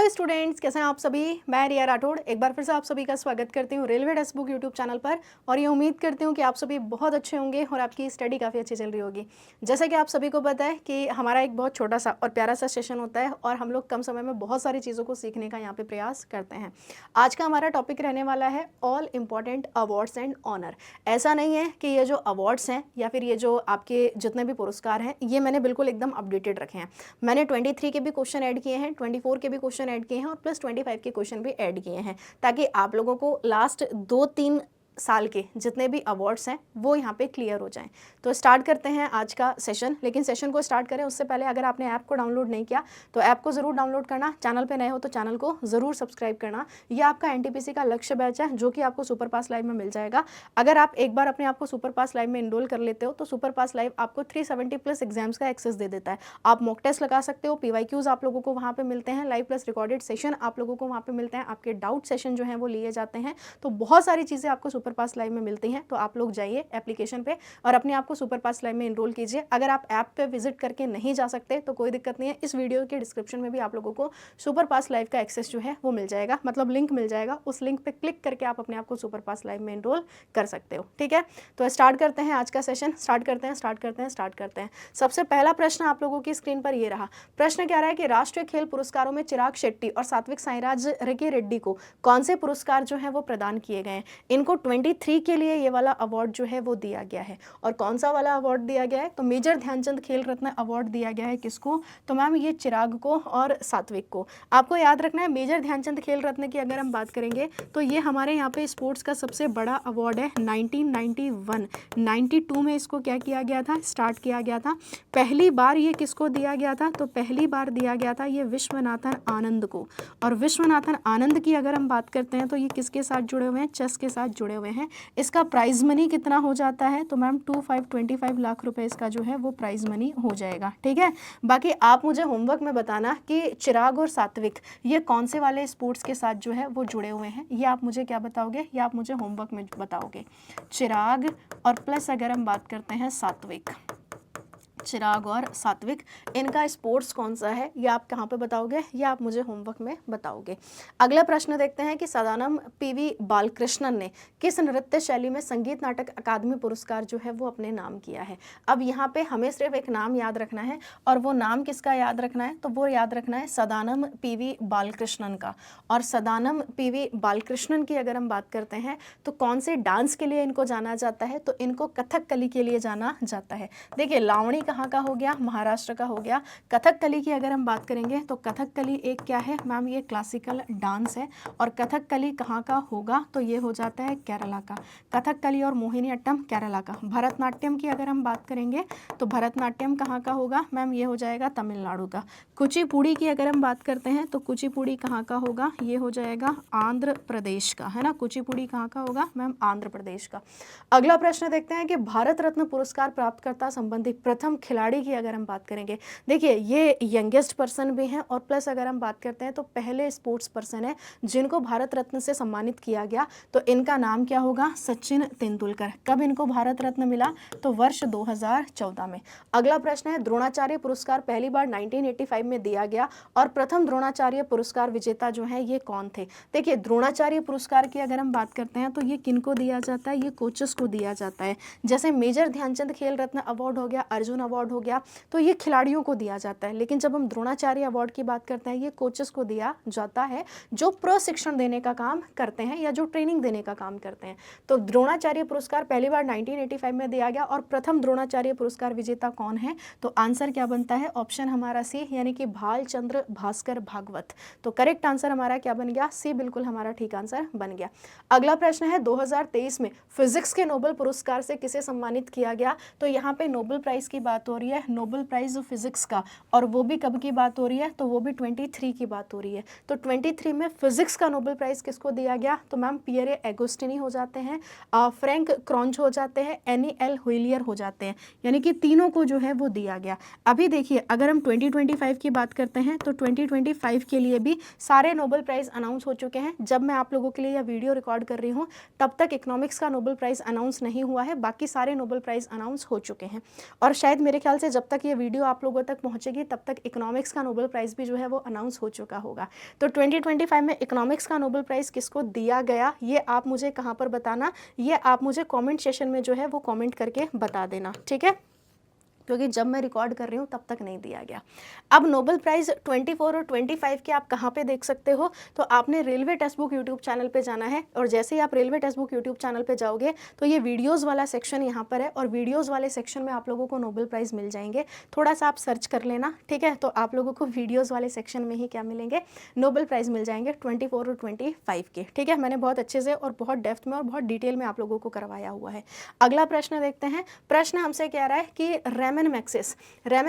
Hello students, कैसे हैं आप सभी। मैं रिया राठौड़ एक बार फिर से आप सभी का स्वागत करती हूँ railway text book YouTube channel पर। और ये उम्मीद करती हूँ कि आप सभी बहुत अच्छे होंगे और आपकी स्टडी काफ़ी अच्छी चल रही होगी। जैसा कि आप सभी को पता है कि हमारा एक बहुत छोटा सा और प्यारा सा सेशन होता है और हम लोग कम समय में बहुत सारी चीज़ों को सीखने का यहाँ पे प्रयास करते हैं। आज का हमारा टॉपिक रहने वाला है all important awards and honour. ऐसा नहीं है कि ये जो अवार्ड्स हैं या फिर ये जो आपके जितने भी पुरस्कार हैं ये मैंने बिल्कुल एकदम अपडेटेड रखे हैं। मैंने 23 के भी क्वेश्चन ऐड किए हैं, 24 के भी क्वेश्चन ऐड किए हैं और प्लस 25 के क्वेश्चन भी ऐड किए हैं, ताकि आप लोगों को लास्ट 2-3 साल के जितने भी अवार्ड्स हैं वो यहाँ पे क्लियर हो जाएं। तो स्टार्ट करते हैं आज का सेशन। लेकिन सेशन को स्टार्ट करें उससे पहले अगर आपने ऐप को डाउनलोड नहीं किया तो ऐप को ज़रूर डाउनलोड करना। चैनल पे नए हो तो चैनल को ज़रूर सब्सक्राइब करना। ये आपका एनटीपीसी का लक्ष्य बैच है जो कि आपको सुपर पास लाइव में मिल जाएगा। अगर आप एक बार अपने आप को सुपर पास लाइव में इनरोल कर लेते हो तो सुपर पास लाइव आपको 370+ एग्जाम्स का एक्सेस दे देता है। आप मॉक टेस्ट लगा सकते हो, PYQs आप लोगों को वहाँ पे मिलते हैं, लाइव प्लस रिकॉर्डेड सेशन आप लोगों को वहाँ पे मिलते हैं, आपके डाउट सेशन जो है वो लिए जाते हैं। तो बहुत सारी चीज़ें आपको सुपर पास लाइव में मिलती हैं। तो आप लोग जाइए एप्लीकेशन पे और अपने आप को सुपर पास लाइव में इनरोल कीजिए। अगर आप ऐप पे विजिट करके नहीं जा सकते तो कोई दिक्कत नहीं है, इस वीडियो के डिस्क्रिप्शन में भी आप लोगों को सुपर पास लाइव का एक्सेस जो है वो मिल जाएगा, मतलब लिंक मिल जाएगा। उस लिंक पे क्लिक करके आप अपने आप को सुपर पास लाइव में इनरोल कर सकते हो। ठीक है, तो स्टार्ट करते हैं आज का सेशन। स्टार्ट करते हैं। सबसे पहला प्रश्न आप लोगों की स्क्रीन पर ये रहा। प्रश्न क्या रहा है कि राष्ट्रीय खेल पुरस्कारों में चिराग शेट्टी और सात्विक साईराज रंगी रेड्डी को कौन से पुरस्कार जो है वो प्रदान किए गए हैं। इनको 23 के लिए ये वाला अवार्ड जो है वो दिया गया है। और कौन सा वाला अवार्ड दिया गया है, तो मेजर ध्यानचंद खेल रत्न अवार्ड दिया गया है। किसको, तो मैम ये चिराग को और सात्विक को। आपको याद रखना है मेजर ध्यानचंद खेल रत्न की अगर हम बात करेंगे तो ये हमारे यहाँ पे स्पोर्ट्स का सबसे बड़ा अवार्ड है। 1991 92 में इसको क्या किया गया था, स्टार्ट किया गया था। पहली बार ये किसको दिया गया था, तो पहली बार दिया गया था ये विश्वनाथन आनंद को। और विश्वनाथन आनंद की अगर हम बात करते हैं तो ये किसके साथ जुड़े हुए हैं, चेस के साथ जुड़े हुए हैं। इसका प्राइज मनी कितना हो जाता है, तो मैम 25 लाख रुपए इसका जो है वो प्राइज मनी हो जाएगा। ठीक है, बाकी आप मुझे होमवर्क में बताना कि चिराग और सात्विक ये कौन से वाले स्पोर्ट्स के साथ जो है वो जुड़े हुए हैं। ये आप मुझे क्या बताओगे, ये आप मुझे होमवर्क में बताओगे। चिराग और प्लस अगर हम बात करते हैं सात्विक, चिराग और सात्विक, इनका स्पोर्ट्स कौन सा है ये आप कहाँ पे बताओगे, ये आप मुझे होमवर्क में बताओगे। अगला प्रश्न देखते हैं कि सदानम PV बालकृष्णन ने किस नृत्य शैली में संगीत नाटक अकादमी पुरस्कार जो है वो अपने नाम किया है। अब यहाँ पे हमें सिर्फ एक नाम याद रखना है और वो नाम किसका याद रखना है, तो वो याद रखना है सदानम PV बालकृष्णन का। और सदानम PV बालकृष्णन की अगर हम बात करते हैं तो कौन से डांस के लिए इनको जाना जाता है, तो इनको कथकली के लिए जाना जाता है। देखिए लावणी कहाँ का हो गया, महाराष्ट्र का हो गया। कथकली की अगर हम बात करेंगे तो कथकली एक क्या है मैम, ये क्लासिकल डांस है। और कथकली कहाँ का होगा, तो ये हो जाता है केरला का। कथकली और मोहिनीअट्टम केरला का। भरतनाट्यम की अगर हम बात करेंगे तो भरतनाट्यम कहाँ का होगा मैम, ये हो जाएगा तमिलनाडु का। कुचिपुड़ी की अगर हम बात करते हैं तो कुचिपुड़ी कहाँ का होगा, ये हो जाएगा आंध्र प्रदेश का, है ना। कुचिपुड़ी कहाँ का होगा मैम, आंध्र प्रदेश का। अगला प्रश्न देखते हैं कि भारत रत्न पुरस्कार प्राप्तकर्ता संबंधी प्रथम खिलाड़ी की अगर हम बात करेंगे। देखिए ये यंगेस्ट पर्सन भी हैं और प्लस अगर हम बात करते हैं तो पहले स्पोर्ट्स पर्सन है जिनको भारत रत्न से सम्मानित किया गया। तो इनका नाम क्या होगा, सचिन तेंदुलकर। कब इनको भारत रत्न मिला, तो वर्ष 2014 में। अगला प्रश्न है द्रोणाचार्य पुरस्कार पहली बार 1985 में दिया गया और प्रथम द्रोणाचार्य पुरस्कार विजेता जो है ये कौन थे। देखिए द्रोणाचार्य पुरस्कार की अगर हम बात करते हैं तो ये किनको दिया जाता है, ये कोचेस को दिया जाता है। जैसे मेजर ध्यानचंद खेल रत्न अवार्ड हो गया, अर्जुन अवार्ड हो गया, तो ये खिलाड़ियों को दिया जाता है। लेकिन जब हम द्रोणाचार्य अवार्ड की बात करते हैं ये कोचेस को दिया जाता है जो प्रशिक्षण देने का काम करते हैं या जो ट्रेनिंग देने का काम करते हैं। तो द्रोणाचार्य पुरस्कार पहली बार 1985 में दिया गया और प्रथम द्रोणाचार्य पुरस्कार विजेता कौन है, तो आंसर क्या बनता है, ऑप्शन हमारा सी, यानी कि भालचंद्र भास्कर भागवत। तो करेक्ट आंसर हमारा क्या बन गया, सी बिल्कुल हमारा ठीक आंसर बन गया। अगला प्रश्न है 2023 में फिजिक्स के नोबेल पुरस्कार से किसे सम्मानित किया गया। तो यहाँ पे नोबेल प्राइज की बात हो रही है, नोबेल प्राइज फिजिक्स का, और वो भी कब की बात हो रही है, तो वो भी 23 की बात हो रही है। तो 23 में फिजिक्स का नोबेल प्राइज किसको दिया गया, तो मैम पियरे एगोस्टिनी हो जाते हैं, फ्रैंक क्रॉन्च हो जाते हैं, एनी एल हुइलियर हो जाते हैं, यानी कि तीनों को जो है वो दिया गया। अभी देखिए अगर हम 2025 की बात करते हैं तो 2025 के लिए भी सारे नोबेल प्राइज अनाउंस हो चुके हैं। जब मैं आप लोगों के लिए यह वीडियो रिकॉर्ड कर रही हूँ तब तक इकोनॉमिक्स का नोबेल प्राइज अनाउंस नहीं हुआ है, बाकी सारे नोबेल प्राइज अनाउंस हो चुके हैं। और शायद मेरे ख्याल से जब तक ये वीडियो आप लोगों तक पहुंचेगी तब तक इकोनॉमिक्स का नोबेल प्राइज़ भी जो है वो अनाउंस हो चुका होगा। तो 2025 में इकोनॉमिक्स का नोबेल प्राइज़ किसको दिया गया, ये आप मुझे कहाँ पर बताना, ये आप मुझे कमेंट सेशन में जो है वो कमेंट करके बता देना, ठीक है, क्योंकि जब मैं रिकॉर्ड कर रही हूँ तब तक नहीं दिया गया। अब नोबेल प्राइज़ 24 और 25 के आप कहाँ पे देख सकते हो, तो आपने railway text book YouTube channel पे जाना है, और जैसे ही आप railway text book YouTube channel पे जाओगे तो ये वीडियोज़ वाला सेक्शन यहाँ पर है, और वीडियोज़ वाले सेक्शन में आप लोगों को नोबेल प्राइज़ मिल जाएंगे। थोड़ा सा आप सर्च कर लेना, ठीक है, तो आप लोगों को वीडियोज़ वाले सेक्शन में ही क्या मिलेंगे, नोबेल प्राइज़ मिल जाएंगे 24 और 25 के, ठीक है। मैंने बहुत अच्छे से और बहुत डेप्थ में और बहुत डिटेल में आप लोगों को करवाया हुआ है। अगला प्रश्न देखते हैं। प्रश्न हमसे कह रहा है कि रैमन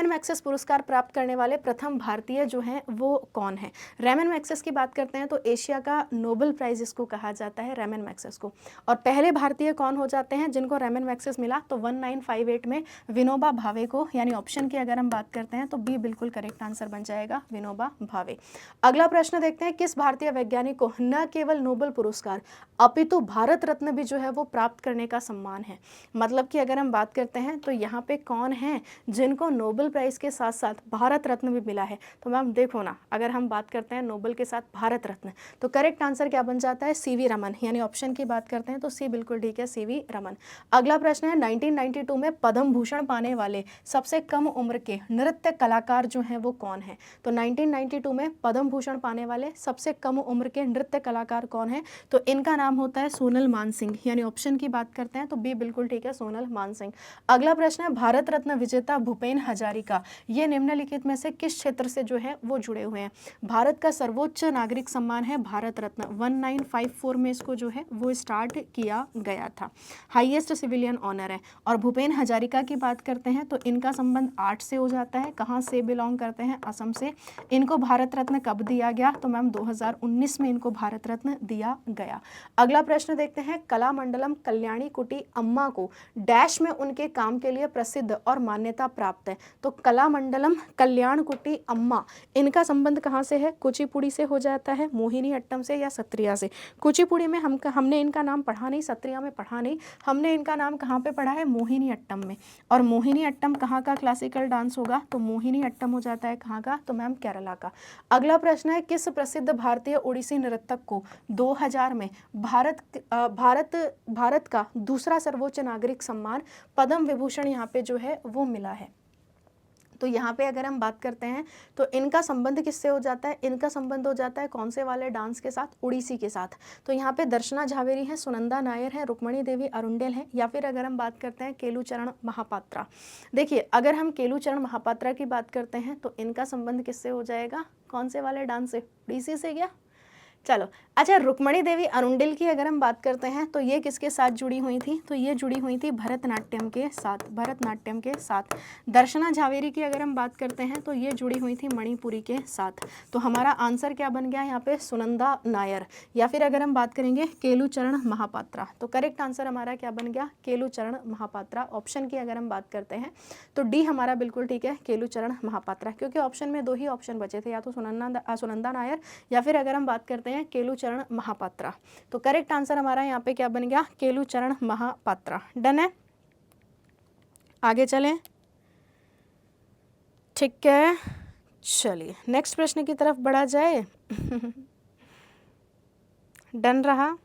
मैग्सेस पुरस्कार प्राप्त करने वाले प्रथम भारतीय जो हैं वो कौन है। रैमन मैग्सेस की बात करते हैं तो एशिया का नोबेल प्राइज़ इसको कहा जाता है, रैमन मैग्सेस को। और पहले भारतीय कौन हो जाते हैं जिनको रैमन मैग्सेस मिला, तो 1958 में विनोबा भावे को, यानी ऑप्शन की अगर हम बात करते हैं तो बी बिल्कुल करेक्ट आंसर बन जाएगा, विनोबा भावे। अगला प्रश्न देखते हैं। किस भारतीय वैज्ञानिक को न केवल नोबेल पुरस्कार अपितु भारत रत्न भी जो है वो प्राप्त करने का सम्मान है। मतलब कि अगर हम बात करते हैं तो यहाँ पे कौन है जिनको नोबेल प्राइज़ के साथ साथ भारत रत्न भी मिला है। तो मैम देखो ना, अगर हम बात करते हैं नोबेल के साथ भारत रत्न, तो करेक्ट आंसर क्या बन जाता है, सीवी रमन, यानी ऑप्शन की बात करते हैं तो सी बिल्कुल ठीक है, सीवी रमन। अगला प्रश्न है 1992 में पद्म भूषण पाने वाले सबसे कम उम्र के नृत्य कलाकार जो हैं वो कौन है। तो 1992 में पद्म भूषण पाने वाले सबसे कम उम्र के नृत्य कलाकार कौन है, तो इनका नाम होता है सोनल मानसिंह, यानी ऑप्शन की बात करते हैं तो बी बिल्कुल ठीक है, सोनल मानसिंह। अगला प्रश्न है भारत रत्न विजेता भूपेन हजारिका ये निम्नलिखित में से किस क्षेत्र से जो है वो जुड़े हुए हैं। भारत का सर्वोच्च नागरिक सम्मान है भारत रत्न, 1954 में इसको जो है वो स्टार्ट किया गया था, हाईएस्ट सिविलियन ऑनर है। और भूपेन हजारिका की बात करते हैं तो इनका संबंध आर्ट से हो जाता है, कहाँ से बिलोंग करते हैं, असम से। इनको भारत रत्न कब दिया गया, तो मैम 2019 में इनको भारत रत्न दिया गया। अगला प्रश्न देखते हैं। कलामंडलम कल्याणी कुटी अम्मा को डैश में उनके काम के लिए प्रसिद्ध और मान्यता प्राप्त है। तो कलामंडलम कल्याण कुटी अम्मा, इनका संबंध कहाँ से है, कुचिपुड़ी से हो जाता है, मोहिनी अट्टम से या सत्रिया से। कुचिपुड़ी में हमने इनका नाम पढ़ा नहीं, सत्रिया में पढ़ा नहीं, हमने इनका नाम कहाँ पे पढ़ा है, मोहिनी अट्टम में। और मोहिनी अट्टम कहाँ का क्लासिकल डांस होगा, तो मोहिनी अट्टम हो जाता है कहाँ का, तो मैम केरला का। अगला प्रश्न है। किस प्रसिद्ध भारतीय ओडिसी नर्तक को 2000 में भारत का दूसरा सर्वोच्च नागरिक सम्मान पद्म विभूषण यहाँ पे जो है वो मिला है। तो यहाँ पे अगर हम बात करते हैं तो इनका संबंध किससे हो जाता है, इनका संबंध हो जाता है कौन से वाले डांस के साथ, उड़ीसी के साथ। तो यहाँ पे दर्शना झावेरी है, सुनंदा नायर है, रुक्मणी देवी अरुंडेल है, या फिर अगर हम बात करते हैं केलूचरण महापात्रा। देखिए अगर हम केलूचरण महापात्रा की बात करते हैं तो इनका संबंध किससे हो जाएगा, कौन से वाले डांस से, उड़ीसी से क्या। चलो अच्छा, रुक्मणी देवी अरुंडेल की अगर हम बात करते हैं तो ये किसके साथ जुड़ी हुई थी, तो ये जुड़ी हुई थी भरतनाट्यम के साथ, भरतनाट्यम के साथ। दर्शना झावेरी की अगर हम बात करते हैं तो ये जुड़ी हुई थी मणिपुरी के साथ। तो हमारा आंसर क्या बन गया यहाँ पे, सुनंदा नायर, या फिर अगर हम बात करेंगे केलूचरण महापात्रा। तो करेक्ट आंसर हमारा क्या बन गया, केलूचरण महापात्रा। ऑप्शन की अगर हम बात करते हैं तो डी हमारा बिल्कुल ठीक है, केलूचरण महापात्रा, क्योंकि ऑप्शन में दो ही ऑप्शन बचे थे, या तो सुनंदा नायर या फिर अगर हम बात करते हैं केलूचरण महापात्रा। तो करेक्ट आंसर हमारा यहाँ पे क्या बन गया, केलूचरण महापात्रा। डन है, आगे चलें, ठीक है। चलिए नेक्स्ट प्रश्न की तरफ बढ़ा जाए। डन रहा,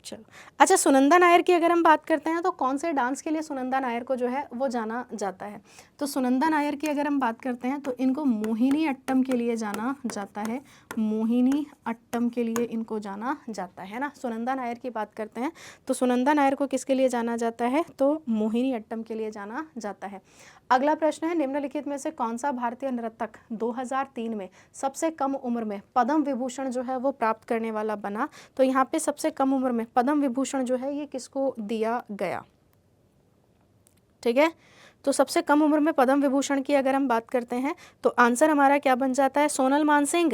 चलो अच्छा, सुनंदा नायर की अगर हम बात करते हैं तो कौन से डांस के लिए सुनंदा नायर को जो है वो जाना जाता है। तो सुनंदा नायर की अगर हम बात करते हैं तो इनको मोहिनी अट्टम के लिए जाना जाता है, मोहिनी अट्टम के लिए इनको जाना जाता है ना। सुनंदा नायर की बात करते हैं तो सुनंदा नायर को किसके लिए जाना जाता है, तो मोहिनी अट्टम के लिए जाना जाता है। अगला प्रश्न है। निम्नलिखित में से कौन सा भारतीय नर्तक 2003 में सबसे कम उम्र में पद्म विभूषण जो है वो प्राप्त करने वाला बना। तो यहाँ पे सबसे कम उम्र में पद्म विभूषण जो है ये किसको दिया गया, ठीक है। तो सबसे कम उम्र में पद्म विभूषण की अगर हम बात करते हैं तो आंसर हमारा क्या बन जाता है, सोनल मानसिंह।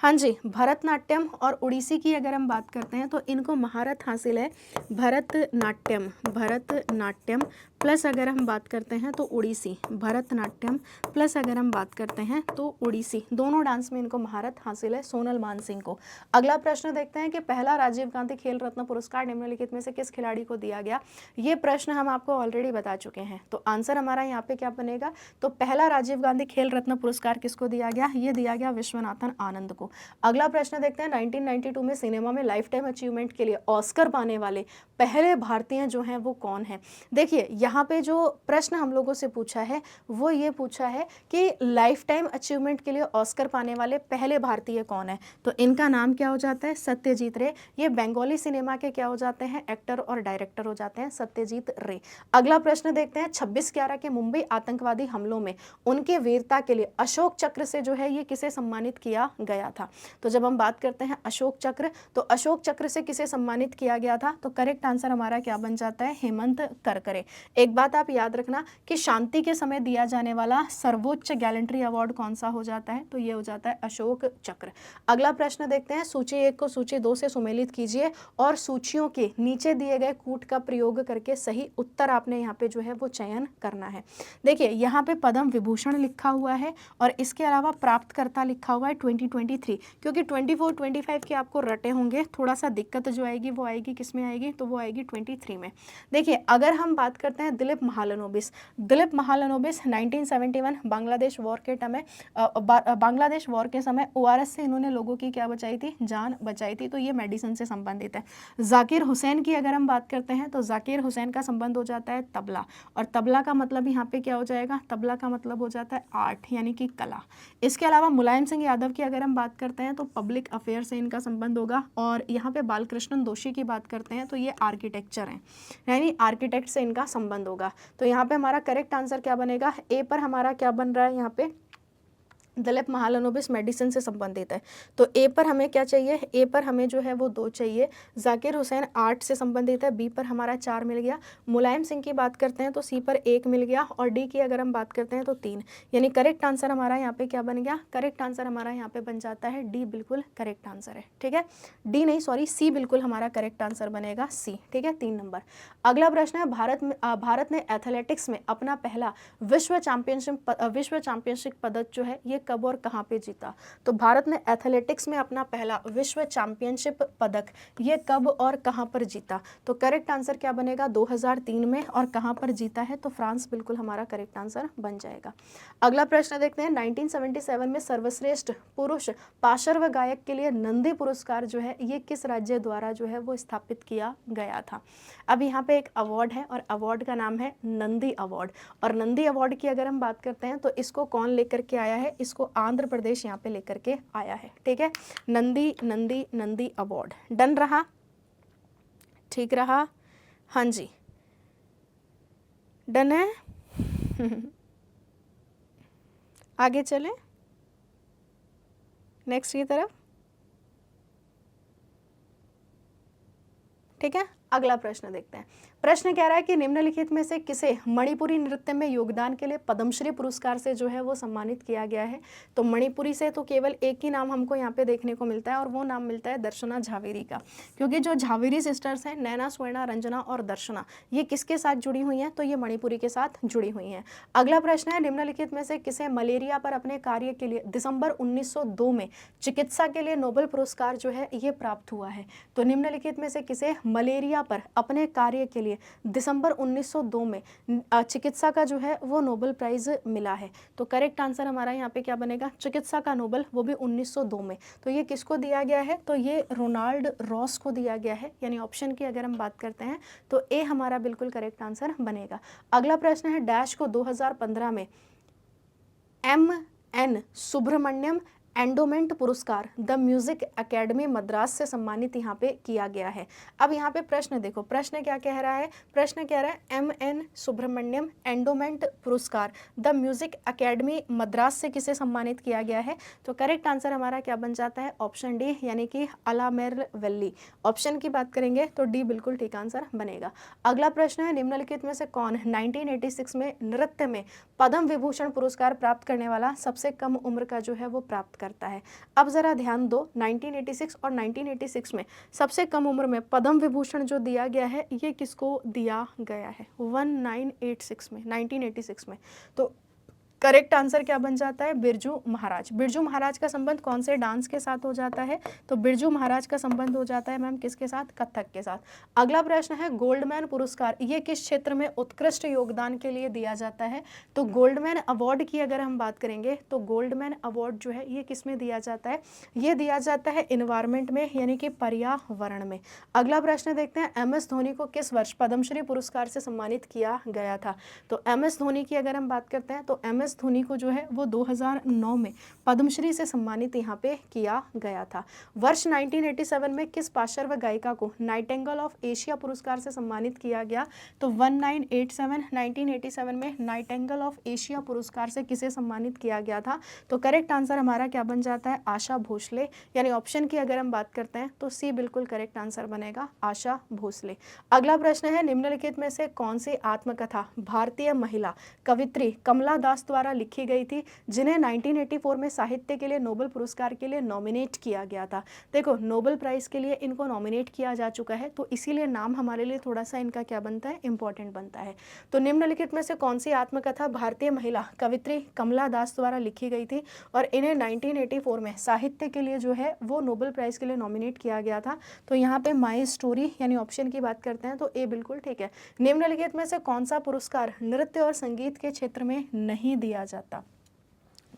हाँ जी, भरतनाट्यम और ओडिसी की अगर हम बात करते हैं तो इनको महारत हासिल है भरतनाट्यम, भरतनाट्यम प्लस अगर हम बात करते हैं तो ओडिसी, भरतनाट्यम प्लस अगर हम बात करते हैं तो ओडिसी, दोनों डांस में इनको महारत हासिल है सोनल मानसिंह को। अगला प्रश्न देखते हैं कि पहला राजीव गांधी खेल रत्न पुरस्कार निम्नलिखित में से किस खिलाड़ी को दिया गया। ये प्रश्न हम आपको ऑलरेडी बता चुके हैं, तो आंसर हमारा यहाँ पे क्या बनेगा, तो पहला राजीव गांधी खेल रत्न पुरस्कार किसको दिया गया, ये दिया गया विश्वनाथन आनंद को। अगला प्रश्न देखते हैं 1992 में सिनेमा में लाइफ टाइम अचीवमेंट के लिए ऑस्कर पाने वाले पहले भारतीय जो हैं वो कौन है। देखिए यहाँ पे जो प्रश्न हम लोगों से पूछा है वो ये पूछा है कि लाइफ टाइम अचीवमेंट के लिए ऑस्कर पाने वाले पहले भारतीय कौन है, तो इनका नाम क्या हो जाता है, सत्यजीत रे। ये बंगाली सिनेमा के क्या हो जाते हैं, एक्टर और डायरेक्टर हो जाते हैं, सत्यजीत रे। अगला प्रश्न देखते हैं 26/11 के मुंबई आतंकवादी हमलों में उनके वीरता के लिए अशोक चक्र से जो है ये किसे सम्मानित किया गया था। तो जब हम बात करते हैं अशोक चक्र, तो अशोक चक्र से किसे सम्मानित किया गया था, तो करेक्ट आंसर हमारा क्या बन जाता है, हेमंत करकरे। एक बात आप याद रखना कि शांति के समय दिया जाने वाला सर्वोच्च गैलेंट्री अवार्ड कौन सा हो जाता है, तो ये हो जाता है अशोक चक्र। अगला प्रश्न देखते हैं सूची 1 को सूची 2 से सुमेलित कीजिए और सूचियों के नीचे दिए गए कूट का प्रयोग करके सही उत्तर आपने यहाँ पे जो है वो चयन करना है। देखिए यहाँ पे पद्म विभूषण लिखा हुआ है और इसके अलावा प्राप्तकर्ता लिखा हुआ है 2023, क्योंकि 24, 25 के आपको रटे होंगे, थोड़ा सा दिक्कत जो आएगी वो आएगी किस में आएगी, तो वो आएगी 23 में। देखिए अगर हम बात करते हैं दिलीप महालनोबिस, दिलीप महालनोबिस 1971 बांग्लादेश वॉर के समय बांग्लादेश वॉर के समय ORS से इन्होंने लोगों की क्या बचाई थी, जान बचाई थी, तो ये मेडिसिन से संबंधित है। जाकिर हुसैन की अगर हम बात करते हैं तो जाकिर हुसैन का संबंध हो जाता है तबला, और तबला का मतलब यहाँ पे क्या हो जाएगा, तबला का मतलब हो जाता है आर्ट यानी कि कला। इसके अलावा मुलायम सिंह यादव की अगर हम बात करते हैं तो पब्लिक अफेयर से इनका संबंध होगा, और यहाँ पे बालकृष्णन दोषी की बात करते हैं तो ये आर्किटेक्चर हैं, यानी आर्किटेक्ट से इनका संबंध होगा। तो यहाँ पे हमारा करेक्ट आंसर क्या बनेगा, ए पर हमारा क्या बन रहा है, यहाँ पे दिलीप महालनोबिस मेडिसिन से संबंधित है, तो ए पर हमें क्या चाहिए, ए पर हमें जो है वो 2 चाहिए। जाकिर हुसैन आर्ट से संबंधित है, बी पर हमारा 4 मिल गया। मुलायम सिंह की बात करते हैं तो सी पर 1 मिल गया, और डी की अगर हम बात करते हैं तो 3, यानी करेक्ट आंसर हमारा यहाँ पे क्या बन गया, करेक्ट आंसर हमारा यहाँ पे बन जाता है डी, बिल्कुल करेक्ट आंसर है। ठीक है, डी नहीं सॉरी सी बिल्कुल हमारा करेक्ट आंसर बनेगा, सी। ठीक है, 3 नंबर। अगला प्रश्न है भारत ने एथलेटिक्स में अपना पहला विश्व चैंपियनशिप पदक जो है ये कब और कहां पे जीता। तो भारत ने एथलेटिक्स में अपना पहला विश्व चैंपियनशिप पदक ये कब और कहां पर जीता, तो करेक्ट आंसर क्या बनेगा, 2003 में, और कहां पर जीता है, तो फ्रांस बिल्कुल हमारा करेक्ट आंसर बन जाएगा। अगला प्रश्न देखते हैं 1977 में सर्वश्रेष्ठ पुरुष पार्श्व गायक के लिए नंदी पुरस्कार जो है ये किस राज्य द्वारा जो है वो स्थापित किया गया था। अब यहाँ पे एक अवार्ड है और अवार्ड का नाम है नंदी अवार्ड, और नंदी अवार्ड की अगर हम बात करते हैं तो इसको कौन लेकर के आया है, इसको आंध्र प्रदेश यहाँ पे लेकर के आया है। ठीक है, नंदी नंदी नंदी अवार्ड। डन रहा, ठीक रहा, हाँ जी डन है। आगे चलें नेक्स्ट की तरफ। ठीक है, अगला प्रश्न देखते हैं। प्रश्न कह रहा है कि निम्नलिखित में से किसे मणिपुरी नृत्य में योगदान के लिए पद्मश्री पुरस्कार से जो है वो सम्मानित किया गया है। तो मणिपुरी से तो केवल एक ही नाम हमको यहाँ पे देखने को मिलता है, और वो नाम मिलता है दर्शना झावेरी का, क्योंकि जो झावेरी सिस्टर्स हैं नैना, स्वर्णा, रंजना और दर्शना, ये किसके साथ जुड़ी हुई हैं, तो ये मणिपुरी के साथ जुड़ी हुई हैं। अगला प्रश्न है निम्नलिखित में से किसे मलेरिया पर अपने कार्य के लिए दिसंबर 1902 में चिकित्सा के लिए नोबेल पुरस्कार जो है ये प्राप्त हुआ है। तो निम्नलिखित में से किसे मलेरिया पर अपने कार्य के लिए दिसंबर 1902 में चिकित्सा का जो है वो नोबेल प्राइज मिला है। तो करेक्ट आंसर हमारा यहाँ पे क्या बनेगा, चिकित्सा का नोबेल, वो भी 1902 में। तो ये किसको दिया गया है, तो ये रोनाल्ड रॉस को दिया गया है, यानी ऑप्शन की अगर हम बात करते हैं तो ए हमारा बिल्कुल करेक्ट आंसर बनेगा। अगला प्रश्न है डैश को 2015 में MN सुब्रमण्यम एंडोमेंट पुरस्कार द म्यूजिक एकेडमी मद्रास से सम्मानित यहाँ पे किया गया है। अब यहाँ पे प्रश्न देखो, प्रश्न क्या कह रहा है, प्रश्न कह रहा है MN सुब्रमण्यम एंडोमेंट पुरस्कार द म्यूजिक एकेडमी मद्रास से किसे सम्मानित किया गया है। तो करेक्ट आंसर हमारा क्या बन जाता है, ऑप्शन डी, यानी कि अलामेर वैली। ऑप्शन की बात करेंगे तो डी बिल्कुल ठीक आंसर बनेगा। अगला प्रश्न है निम्नलिखित में से कौन 1986 में नृत्य में पद्म विभूषण पुरस्कार प्राप्त करने वाला सबसे कम उम्र का जो है वो प्राप्त करता है। अब ज़रा ध्यान दो, 1986 और 1986 में सबसे कम उम्र में पद्म विभूषण जो दिया गया है ये किसको दिया गया है? 1986 में, 1986 में। तो करेक्ट आंसर क्या बन जाता है? बिरजू महाराज। बिरजू महाराज का संबंध कौन से डांस के साथ हो जाता है? तो बिरजू महाराज का संबंध हो जाता है मैम किसके साथ? कथक के साथ। अगला प्रश्न है गोल्डमैन पुरस्कार ये किस क्षेत्र में उत्कृष्ट योगदान के लिए दिया जाता है? तो गोल्डमैन अवार्ड की अगर हम बात करेंगे तो गोल्डमैन अवार्ड जो है ये किस में दिया जाता है? ये दिया जाता है इन्वायरमेंट में, यानी कि पर्यावरण में। अगला प्रश्न देखते हैं, एम एस धोनी को किस वर्ष पद्मश्री पुरस्कार से सम्मानित किया गया था? तो एम एस धोनी की अगर हम बात करते हैं तो एम एस धोनी को जो है वो 2009 में पद्मश्री से सम्मानित यहाँ पे किया गया था। वर्ष 1987 में किस पार्श्व गायिका को नाइटिंगेल ऑफ एशिया पुरस्कार से सम्मानित किया गया? तो 1987 में नाइटिंगेल ऑफ एशिया पुरस्कार से किसे सम्मानित किया गया था? तो करेक्ट आंसर हमारा क्या बन जाता है? आशा भोसले। यानी ऑप्शन की अगर हम बात करते हैं तो सी बिल्कुल करेक्ट आंसर बनेगा, आशा भोसले। अगला प्रश्न है, निम्नलिखित में से कौन सी आत्मकथा भारतीय महिला कवित्री कमला दास द्वारा लिखी गई थी जिन्हें 1984 में साहित्य के लिए नोबेल पुरस्कार के लिए नॉमिनेट किया गया था? देखो नोबेल प्राइज के लिए इनको नॉमिनेट किया जा चुका है तो इसीलिए नाम हमारे लिए थोड़ा सा इनका क्या बनता है? इंपॉर्टेंट बनता है। तो निम्नलिखित में से कौन सी आत्मकथा भारतीय महिला कवित्री कमला दास द्वारा लिखी गई थी और इन्हें 1984 में साहित्य के लिए जो है वो नोबेल प्राइज के लिए नॉमिनेट किया गया था? तो यहाँ पे माई स्टोरी यानी ऑप्शन की बात करते हैं तो ए बिल्कुल ठीक है। निम्नलिखित में से कौन सा पुरस्कार नृत्य और संगीत के क्षेत्र में नहीं दिया जाता?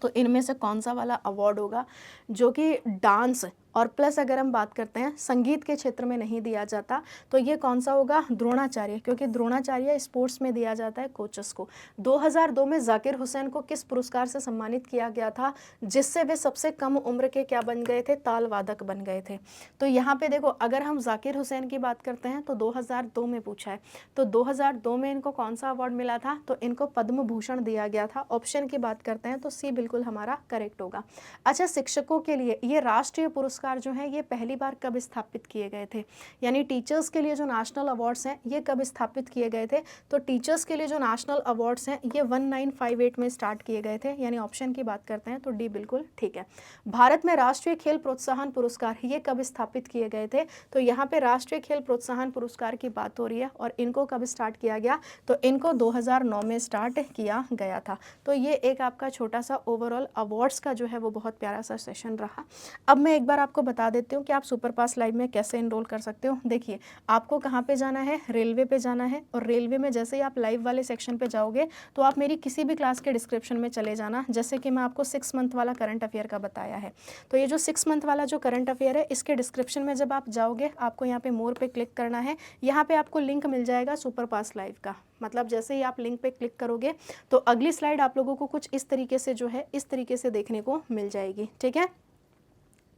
तो इनमें से कौन सा वाला अवार्ड होगा जो कि डांस और प्लस अगर हम बात करते हैं संगीत के क्षेत्र में नहीं दिया जाता? तो ये कौन सा होगा? द्रोणाचार्य, क्योंकि द्रोणाचार्य स्पोर्ट्स में दिया जाता है कोचेस को। 2002 में जाकिर हुसैन को किस पुरस्कार से सम्मानित किया गया था जिससे वे सबसे कम उम्र के क्या बन गए थे? ताल वादक बन गए थे। तो यहाँ पे देखो अगर हम जाकिर हुसैन की बात करते हैं तो 2002 में पूछा है, तो 2002 में इनको कौन सा अवार्ड मिला था? तो इनको पद्म भूषण दिया गया था। ऑप्शन की बात करते हैं तो सी बिल्कुल हमारा करेक्ट होगा। अच्छा, शिक्षकों के लिए ये राष्ट्रीय पुरस्कार जो है ये पहली बार कब स्थापित किए गए थे? यानी टीचर्स के लिए जो नेशनल अवार्ड्स हैं ये कब स्थापित किए गए थे? तो टीचर्स के लिए जो नेशनल अवार्ड्स हैं ये 1958 में स्टार्ट किए गए थे। यानी ऑप्शन की बात करते हैं तो डी बिल्कुल ठीक है। भारत में राष्ट्रीय खेल प्रोत्साहन पुरस्कार ये कब स्थापित किए गए थे? तो यहाँ पे राष्ट्रीय खेल प्रोत्साहन पुरस्कार की बात हो रही है और इनको कब स्टार्ट किया गया? तो इनको 2009 में स्टार्ट किया गया था। तो ये एक आपका छोटा सा ओवरऑल अवार्ड्स का जो है वो बहुत प्यारा सा सेशन रहा। अब मैं एक बार आपको बता देती हूँ कि आप सुपरपास लाइव में कैसे एनरोल कर सकते हो। देखिए आपको कहाँ पे जाना है? रेलवे पे जाना है और रेलवे में जैसे ही आप लाइव वाले सेक्शन पे जाओगे तो आप मेरी किसी भी क्लास के डिस्क्रिप्शन में चले जाना। जैसे कि मैं आपको 6 मंथ वाला करंट अफेयर का बताया है, तो ये जो 6 मंथ वाला जो करंट अफेयर है इसके डिस्क्रिप्शन में जब आप जाओगे आपको यहाँ पे मोर पे क्लिक करना है। यहाँ पे आपको लिंक मिल जाएगा सुपरपास लाइव का। मतलब जैसे ही आप लिंक पे क्लिक करोगे तो अगली स्लाइड आप लोगों को कुछ इस तरीके से जो है इस तरीके से देखने को मिल जाएगी। ठीक है,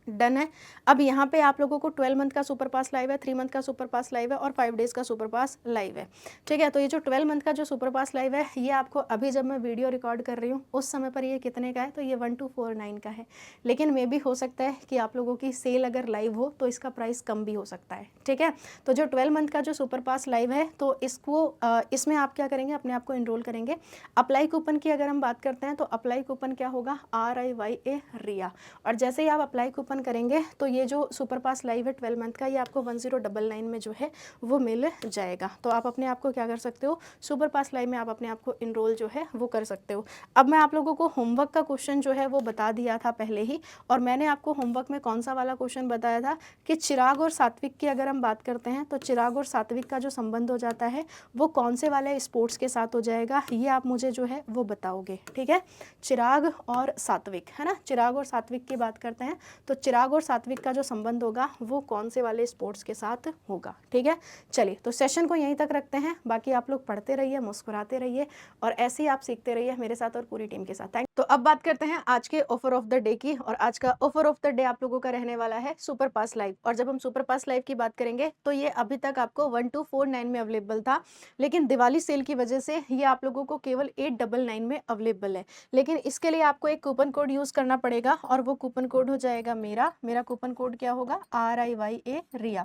डन है। अब यहाँ पे आप लोगों को 12 मंथ का सुपर पास लाइव है, 3 मंथ का सुपर पास लाइव है और 5 डेज़ का सुपर पास लाइव है। ठीक है, तो ये जो 12 मंथ का जो सुपर पास लाइव है ये आपको अभी जब मैं वीडियो रिकॉर्ड कर रही हूँ उस समय पर ये कितने का है? तो ये 1249 का है। लेकिन मे भी हो सकता है कि आप लोगों की सेल अगर लाइव हो तो इसका प्राइस कम भी हो सकता है। ठीक है, तो जो 12 मंथ का जो सुपर पास लाइव है तो इसमें आप क्या करेंगे? अपने आप को इनरोल करेंगे। अप्लाई कूपन की अगर हम बात करते हैं तो अप्लाई कूपन क्या होगा? RIYA रिया। और जैसे ही आप अप्लाई कूपन करेंगे तो ये जो सुपर पास लाइव है 12 मंथ का ये आपको 1099 में जो है वो मिल जाएगा। तो आप अपने आप को क्या कर सकते हो? सुपर पास लाइव में आप अपने आप को इनरोल जो है वो कर सकते हो। अब मैं आप लोगों को होमवर्क का क्वेश्चन जो है वो बता दिया था पहले ही, और मैंने आपको होमवर्क में कौन सा वाला क्वेश्चन बताया था कि चिराग और सात्विक की अगर हम बात करते हैं तो चिराग और सात्विक का जो संबंध हो जाता है वो कौन से वाले स्पोर्ट्स के साथ हो जाएगा, ये आप मुझे जो है वो बताओगे। ठीक है, चिराग और सात्विक, है ना, चिराग और सात्विक की बात करते हैं तो चिराग और सात्विक का जो संबंध होगा वो कौन से वाले स्पोर्ट्स के साथ होगा। ठीक है, चलिए तो सेशन को यहीं तक रखते हैं। बाकी आप लोग पढ़ते रहिए, मुस्कुराते रहिए और ऐसे ही आप सीखते रहिए मेरे साथ और पूरी टीम के साथ। थैंक। तो अब बात करते हैं आज के ऑफर ऑफ द डे की, और आज का ऑफर ऑफ द डे आप लोगों का रहने वाला है सुपर पास लाइव। और जब हम सुपर पास लाइव की बात करेंगे तो ये अभी तक आपको 1249 में अवेलेबल था, लेकिन दिवाली सेल की वजह से ये आप लोगों को केवल 899 में अवेलेबल है। लेकिन इसके लिए आपको एक कूपन कोड यूज करना पड़ेगा और वो कूपन कोड हो जाएगा मेरा मेरा मेरा कूपन कोड क्या होगा RIYA रिया।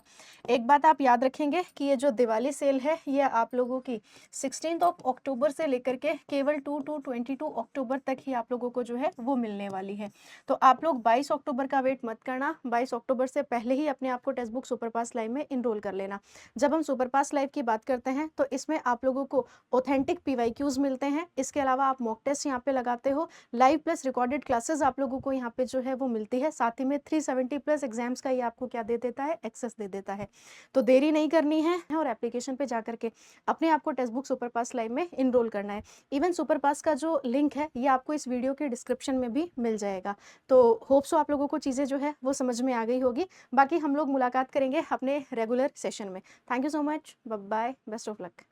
एक बात आप याद रखेंगे कि ये जो दिवाली सेल है ये आप लोगों की 16 अक्टूबर से लेकर के केवल 2 to 22 अक्टूबर तक ही आप लोगों को जो है वो मिलने वाली है। तो आप लोग 22 अक्टूबर का वेट मत करना, 22 अक्टूबर से पहले ही अपने आप को टेक्स्ट बुक सुपरपास लाइव में इनरोल कर लेना। जब हम सुपरपास लाइव की बात करते हैं तो इसमें आप लोगों को ऑथेंटिक PYQs मिलते हैं, इसके अलावा आप मॉक टेस्ट यहाँ पे लगाते हो, लाइव प्लस रिकॉर्डेड क्लासेस आप लोगों को यहाँ पे जो है वो मिलती है, साथ ही में 370 प्लस एग्जाम्स का ये आपको क्या दे देता है, एक्सेस दे देता है। तो देरी नहीं करनी है और एप्लीकेशन पे जा करके अपने आप को टेक्स्ट बुक सुपरपास लाइव में इनरोल करना है। इवन सुपरपास का जो लिंक है ये आपको इस वीडियो के डिस्क्रिप्शन में भी मिल जाएगा। तो होप सो आप लोगों को चीज़ें जो है वो समझ में आ गई होगी। बाकी हम लोग मुलाकात करेंगे अपने रेगुलर सेशन में। Thank you so much, bye bye, best of luck.